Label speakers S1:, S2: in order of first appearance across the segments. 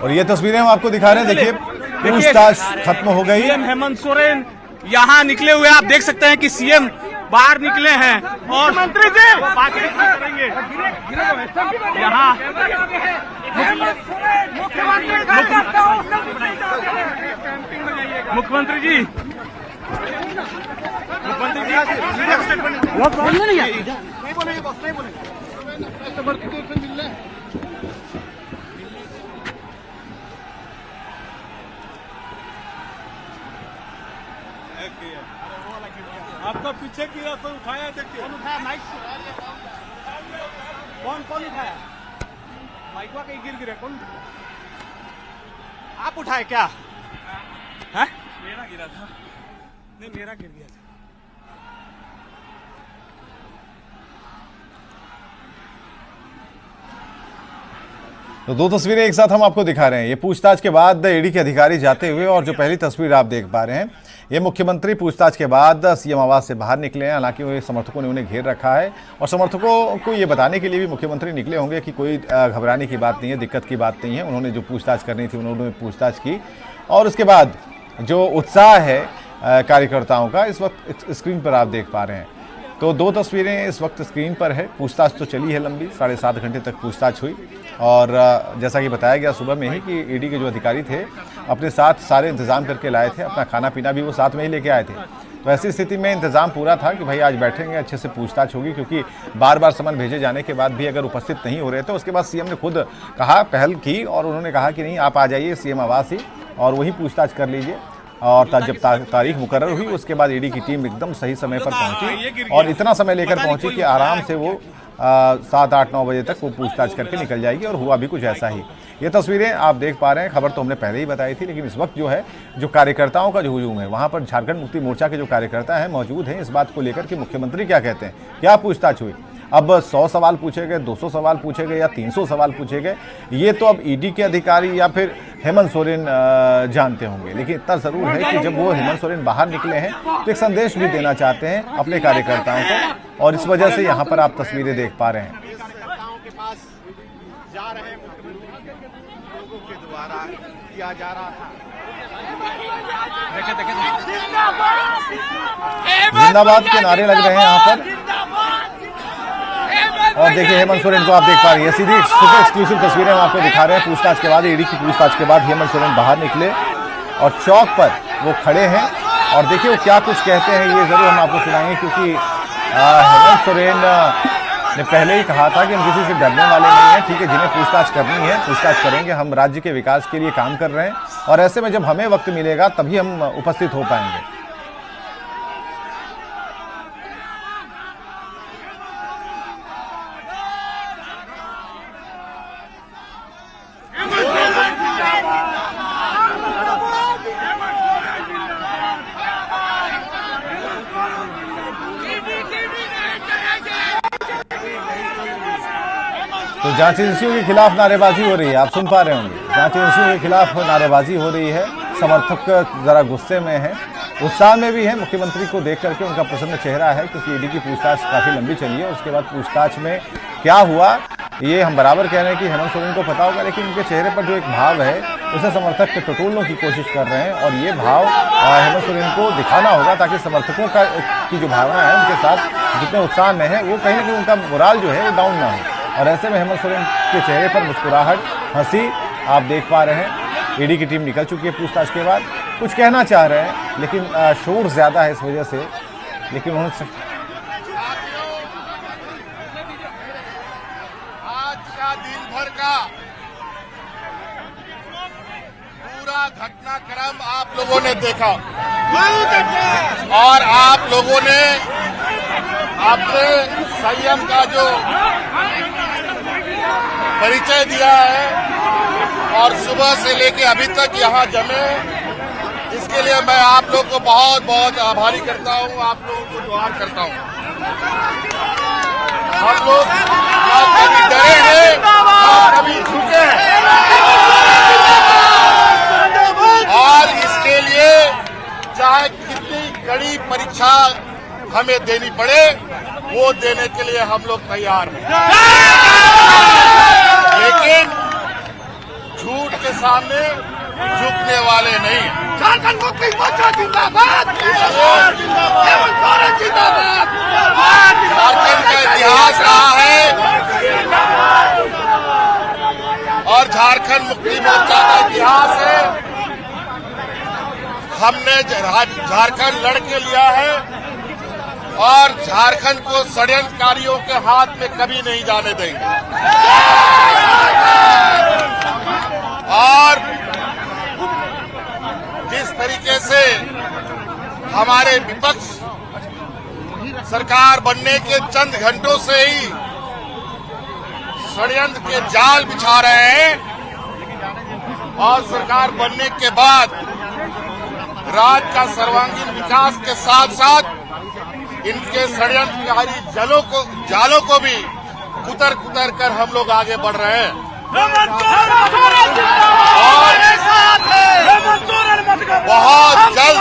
S1: और ये तस्वीरें हम आपको दिखा रहे हैं, देखिए पूछताछ खत्म हो गई।
S2: सीएम हेमंत सोरेन यहाँ निकले हुए आप देख सकते हैं कि सीएम बाहर निकले हैं और मंत्री जी करेंगे यहाँ मुख्यमंत्री जी नहीं बोलेंगे
S3: आपका पीछे गिरा तो उठाया, देखिए
S2: कौन उठाया माइक कौन उठाया माइक कहीं गिर गिरा कौन आप उठाए क्या है?
S3: मेरा गिरा था, नहीं मेरा गिर गया था।
S1: तो दो तस्वीरें एक साथ हम आपको दिखा रहे हैं। ये पूछताछ के बाद ईडी के अधिकारी जाते हुए, और जो पहली तस्वीर आप देख पा रहे हैं ये मुख्यमंत्री पूछताछ के बाद सीएम आवास से बाहर निकले हैं। हालांकि वो समर्थकों ने उन्हें घेर रखा है और समर्थकों को ये बताने के लिए भी मुख्यमंत्री निकले होंगे कि कोई घबराने की बात नहीं है, दिक्कत की बात नहीं है। उन्होंने जो पूछताछ करनी थी उन्होंने पूछताछ की और उसके बाद जो उत्साह है कार्यकर्ताओं का इस वक्त स्क्रीन पर आप देख पा रहे हैं। तो दो तस्वीरें इस वक्त स्क्रीन पर है। पूछताछ तो चली है लंबी, 7.5 घंटे तक पूछताछ हुई और जैसा कि बताया गया सुबह में ही कि ईडी के जो अधिकारी थे अपने साथ सारे इंतजाम करके लाए थे, अपना खाना पीना भी वो साथ में ही लेके आए थे। तो ऐसी स्थिति में इंतजाम पूरा था कि भाई आज बैठेंगे, अच्छे से पूछताछ होगी, क्योंकि बार बार समन भेजे जाने के बाद भी अगर उपस्थित नहीं हो रहे थे। उसके बाद सीएम ने खुद कहा, पहल की और उन्होंने कहा कि नहीं आप आ जाइए सीएम आवास ही और वही पूछताछ कर लीजिए। और जब तारीख मुकर्रर हुई उसके बाद ईडी की टीम एकदम सही समय पर पहुंची और इतना समय लेकर पहुंची कि आराम से वो 7, 8, 9 बजे तक वो पूछताछ करके निकल जाएगी और हुआ भी कुछ ऐसा ही। ये तस्वीरें आप देख पा रहे हैं। खबर तो हमने पहले ही बताई थी, लेकिन इस वक्त जो है जो कार्यकर्ताओं का जो हुजूम है वहाँ पर झारखंड मुक्ति मोर्चा के जो कार्यकर्ता हैं मौजूद हैं इस बात को लेकर कि मुख्यमंत्री क्या कहते हैं, क्या पूछताछ हुई। अब 100 सवाल पूछे गए, 200 सवाल पूछे गए या 300 सवाल पूछे गए, ये तो अब ईडी के अधिकारी या फिर हेमंत सोरेन जानते होंगे। लेकिन इतना ज़रूर है कि जब वो हेमंत सोरेन बाहर निकले हैं तो एक संदेश भी देना चाहते हैं अपने कार्यकर्ताओं को और इस वजह से यहाँ पर आप तस्वीरें देख पा रहे हैं। जिंदाबाद के नारे लग रहे हैं यहाँ पर और देखिए हेमंत सोरेन को आप देख पा रहे हैं। सीधी सुपर एक्सक्लूसिव तस्वीरें हम आपको दिखा रहे हैं। पूछताछ के बाद ईडी की पूछताछ के बाद हेमंत सोरेन बाहर निकले और चौक पर वो खड़े हैं और देखिए वो क्या कुछ कहते हैं ये जरूर हम आपको सुनाएंगे, क्योंकि हेमंत सोरेन ने पहले ही कहा था कि हम किसी से डरने वाले नहीं हैं। ठीक है, जिन्हें पूछताछ करनी है पूछताछ करेंगे, हम राज्य के विकास के लिए काम कर रहे हैं और ऐसे में जब हमें वक्त मिलेगा तभी हम उपस्थित हो पाएंगे। तो जांच एजेंसियों के खिलाफ नारेबाजी हो रही है, आप सुन पा रहे होंगे। जांच एजेंसियों के खिलाफ नारेबाजी हो रही है, समर्थक जरा गुस्से में है, उत्साह में भी है। मुख्यमंत्री को देख करके उनका प्रसन्न चेहरा है, क्योंकि ईडी की पूछताछ काफी लंबी चली है। उसके बाद पूछताछ में क्या हुआ ये हम बराबर कह रहे हैं कि हेमंत सोरेन को पता होगा, लेकिन उनके चेहरे पर जो एक भाव है उसे समर्थक टटोलने की कोशिश कर रहे हैं और ये भाव हेमंत सोरेन को दिखाना होगा ताकि समर्थकों की जो भावना है उनके साथ जितने उत्साह में है वो कहीं ना कहीं उनका मोराल जो है वो डाउन ना हो। और ऐसे में हेमंत सोरेन के चेहरे पर मुस्कुराहट, हंसी आप देख पा रहे हैं। ईडी की टीम निकल चुकी है पूछताछ के बाद, कुछ कहना चाह रहे हैं लेकिन शोर ज्यादा है इस वजह से, लेकिन उन्होंने
S4: आज का दिन भर का पूरा घटनाक्रम आप लोगों ने देखा और आप लोगों ने अपने संयम का जो परिचय दिया है और सुबह से लेके अभी तक यहाँ जमे, इसके लिए मैं आप लोग को बहुत बहुत आभारी करता हूँ, आप लोगों को दुआर करता हूँ। हम लोग ना कभी डरे हैं ना कभी झुके हैं और इसके लिए चाहे कितनी कड़ी परीक्षा हमें देनी पड़े वो देने के लिए हम लोग तैयार हैं। लेकिन झूठ के साथ झारखंड मुक्ति मोर्चा का इतिहास है। हमने झारखंड लड़ के लिया है और झारखंड को षड्यंत्रकारियों के हाथ में कभी नहीं जाने देंगे। और जिस तरीके से हमारे विपक्ष सरकार बनने के चंद घंटों से ही षड्यंत्र के जाल बिछा रहे हैं और सरकार बनने के बाद राज्य का सर्वांगीण विकास के साथ साथ इनके षड्यंत्रकारी जालों को भी कुतर कुतर कर हम लोग आगे बढ़ रहे हैं। और बहुत जल्द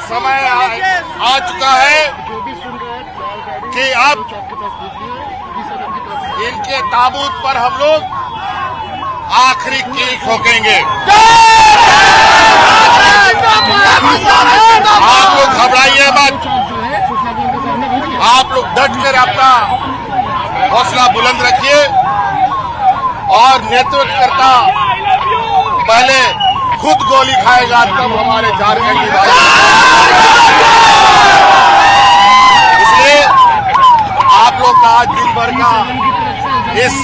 S4: समय आ चुका है कि अब इनके ताबूत पर हम लोग आखिरी कील ठोकेंगे। आप लोग घबराइए मत, आप लोग डट कर अपना हौसला बुलंद रखिए और नेतृत्वकर्ता पहले खुद गोली खाएगा तब हमारे झारखंडी भाई। इसलिए आप लोग का आज दिन भर का इस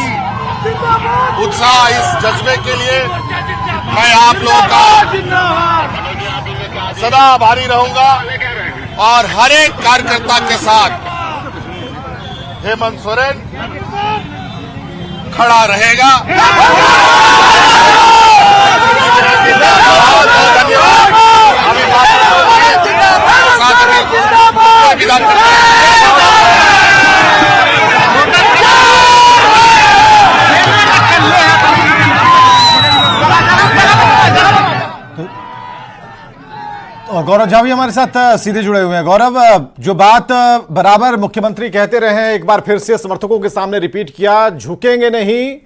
S4: उत्साह, इस जज्बे के लिए मैं आप लोगों का सदा आभारी रहूंगा और हर एक कार्यकर्ता के साथ हेमंत सोरेन खड़ा रहेगा। बहुत बहुत धन्यवाद। अभी विदा करते हैं।
S1: और गौरव झा भी हमारे साथ सीधे जुड़े हुए हैं। गौरव, जो बात बराबर मुख्यमंत्री कहते रहे हैं, एक बार फिर से समर्थकों के सामने रिपीट किया, झुकेंगे नहीं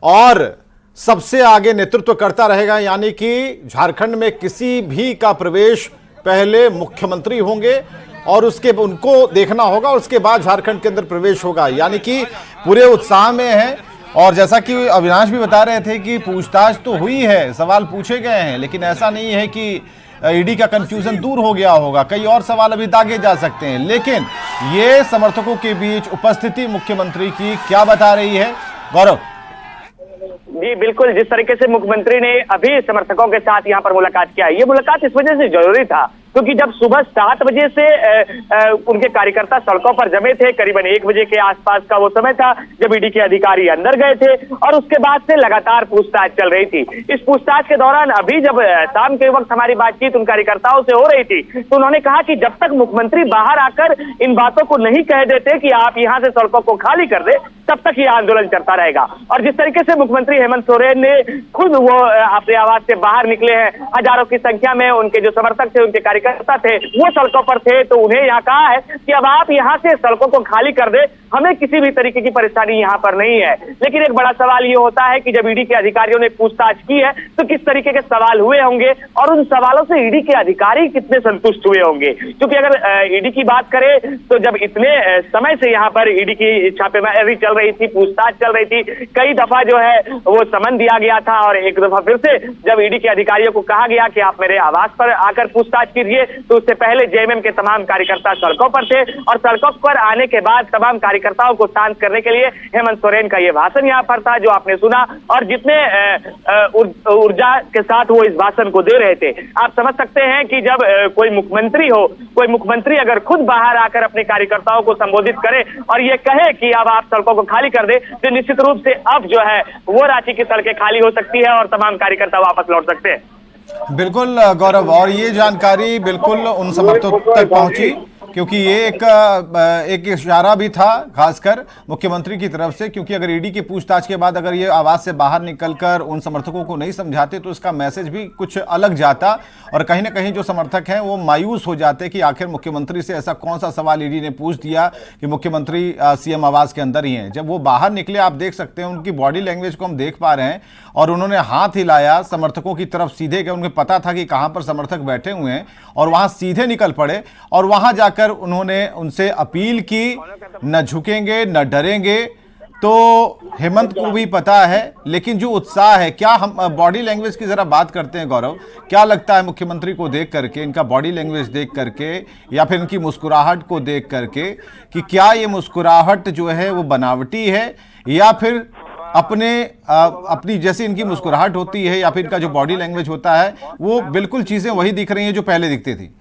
S1: और सबसे आगे नेतृत्व करता रहेगा, यानी कि झारखंड में किसी भी का प्रवेश पहले मुख्यमंत्री होंगे और उसके उनको देखना होगा, उसके बाद झारखंड के अंदर प्रवेश होगा, यानी कि पूरे उत्साह में है। और जैसा कि अविनाश भी बता रहे थे कि पूछताछ तो हुई है, सवाल पूछे गए हैं, लेकिन ऐसा नहीं है कि ईडी का कंफ्यूजन दूर हो गया होगा, कई और सवाल अभी दागे जा सकते हैं। लेकिन ये समर्थकों के बीच उपस्थिति मुख्यमंत्री की क्या बता रही है, गौरव?
S5: जी बिल्कुल, जिस तरीके से मुख्यमंत्री ने अभी समर्थकों के साथ यहाँ पर मुलाकात किया, ये मुलाकात इस वजह से जरूरी था क्योंकि जब सुबह 7 बजे से उनके कार्यकर्ता सड़कों पर जमे थे, करीबन 1 बजे के आसपास का वो समय था जब ईडी के अधिकारी अंदर गए थे और उसके बाद से लगातार पूछताछ चल रही थी। इस पूछताछ के दौरान अभी जब शाम के वक्त हमारी बातचीत उन कार्यकर्ताओं से हो रही थी तो उन्होंने कहा कि जब तक मुख्यमंत्री बाहर आकर इन बातों को नहीं कह देते कि आप यहाँ से सड़कों को खाली कर दे, तब तक ये आंदोलन चलता रहेगा। और जिस तरीके से मुख्यमंत्री हेमंत सोरेन ने खुद वो अपने आवास से बाहर निकले हैं, हजारों की संख्या में उनके जो समर्थक थे, उनके कार्यकर्ता थे, वो सड़कों पर थे, तो उन्हें यहाँ कहा है कि अब आप यहाँ से सड़कों को खाली कर दे, हमें किसी भी तरीके की परेशानी यहाँ पर नहीं है। लेकिन एक बड़ा सवाल ये होता है कि जब ईडी के अधिकारियों ने पूछताछ की है तो किस तरीके के सवाल हुए होंगे और उन सवालों से ईडी के अधिकारी कितने संतुष्ट हुए होंगे। क्योंकि अगर ईडी की बात करें तो जब इतने समय से यहाँ पर ईडी की छापेमारी चल रही थी, पूछताछ चल रही थी, कई दफा जो है वो समन दिया गया था और एक दफा फिर से जब ईडी के अधिकारियों को कहा गया कि आप मेरे आवास पर आकर पूछताछ कीजिए, तो उससे पहले जेएमएम के तमाम कार्यकर्ता सड़कों पर थे और सड़कों पर आने के बाद तमाम कार्यकर्ताओं को शांत करने के लिए हेमंत सोरेन का ये भाषण यहाँ पर था जो आपने सुना और जितने ऊर्जा के साथ वो इस भाषण को दे रहे थे। आप समझ सकते हैं कि जब कोई मुख्यमंत्री अगर खुद बाहर आकर अपने कार्यकर्ताओं को संबोधित करे और ये कहे कि अब आप सड़कों को खाली कर दे, तो निश्चित रूप से अब जो है वो रांची की सड़कें खाली हो सकती है और तमाम कार्यकर्ता वापस लौट सकते हैं।
S1: बिल्कुल गौरव, और ये जानकारी बिल्कुल उन समर्थकों तक पहुंची क्योंकि ये एक इशारा भी था खासकर मुख्यमंत्री की तरफ से, क्योंकि अगर ईडी की पूछताछ के बाद अगर ये आवाज से बाहर निकलकर उन समर्थकों को नहीं समझाते तो इसका मैसेज भी कुछ अलग जाता और कहीं ना कहीं जो समर्थक हैं वो मायूस हो जाते कि आखिर मुख्यमंत्री से ऐसा कौन सा सवाल ईडी ने पूछ दिया कि मुख्यमंत्री सीएम आवास के अंदर ही हैं। जब वो बाहर निकले, आप देख सकते हैं उनकी बॉडी लैंग्वेज को हम देख पा रहे हैं और उन्होंने हाथ हिलाया समर्थकों की तरफ सीधे, कि उन्हें पता था कि कहां पर समर्थक बैठे हुए हैं और वहां सीधे निकल पड़े और वहां जाकर उन्होंने उनसे अपील की, न झुकेंगे न डरेंगे तो हेमंत को भी पता है, लेकिन जो उत्साह है, क्या हम बॉडी लैंग्वेज की जरा बात करते हैं गौरव, क्या लगता है मुख्यमंत्री को देख करके, इनका बॉडी लैंग्वेज देख करके या फिर इनकी मुस्कुराहट को देख करके, कि क्या ये मुस्कुराहट जो है वो बनावटी है या फिर अपनी जैसे इनकी मुस्कुराहट होती है या फिर इनका जो बॉडी लैंग्वेज होता है वो बिल्कुल चीजें वही दिख रही हैं जो पहले दिखती थी?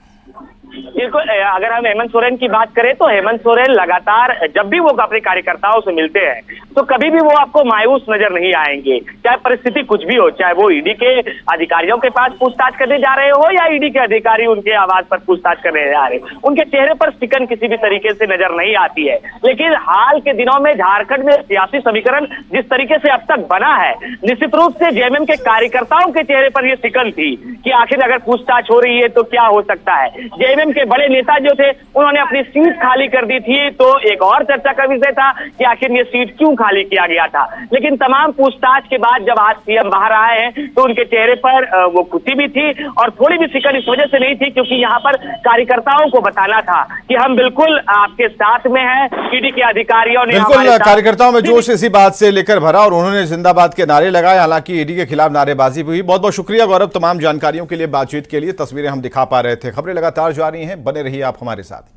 S5: बिल्कुल, अगर हम हेमंत सोरेन की बात करें तो हेमंत सोरेन लगातार जब भी वो अपने कार्यकर्ताओं से मिलते हैं तो कभी भी वो आपको मायूस नजर नहीं आएंगे, चाहे परिस्थिति कुछ भी हो, चाहे वो ईडी के अधिकारियों के पास पूछताछ करने जा रहे हो या ईडी के अधिकारी उनके आवास पर पूछताछ करने जा रहे हो, उनके चेहरे पर सिकन किसी भी तरीके से नजर नहीं आती है। लेकिन हाल के दिनों में झारखंड में सियासी समीकरण जिस तरीके से अब तक बना है, निश्चित रूप से जेएमएम के कार्यकर्ताओं के चेहरे पर यह सिकन थी कि आखिर अगर पूछताछ हो रही है तो क्या हो सकता है। जेएमएम के बड़े नेता जो थे उन्होंने अपनी सीट खाली कर दी थी, तो एक और चर्चा का विषय था कि आखिर ये सीट क्यों खाली किया गया था। लेकिन तमाम पूछताछ के बाद जब आज सीएम बाहर आए हैं तो उनके चेहरे पर वो खुशी भी थी और थोड़ी भी सिकन इस वजह से नहीं थी क्योंकि यहाँ पर कार्यकर्ताओं को बताना था कि हम बिल्कुल आपके साथ में हैं। ईडी के अधिकारियों ने
S1: बिल्कुल कार्यकर्ताओं में जोश इसी बात से लेकर भरा और उन्होंने जिंदाबाद के नारे लगाए। हालांकि ईडी के खिलाफ नारेबाजी भी हुई। बहुत बहुत शुक्रिया गौरव तमाम जानकारियों के लिए, बातचीत के लिए। तस्वीरें हम दिखा पा रहे थे। खबरें लगातार जारी हैं, बने रहिए आप हमारे साथ।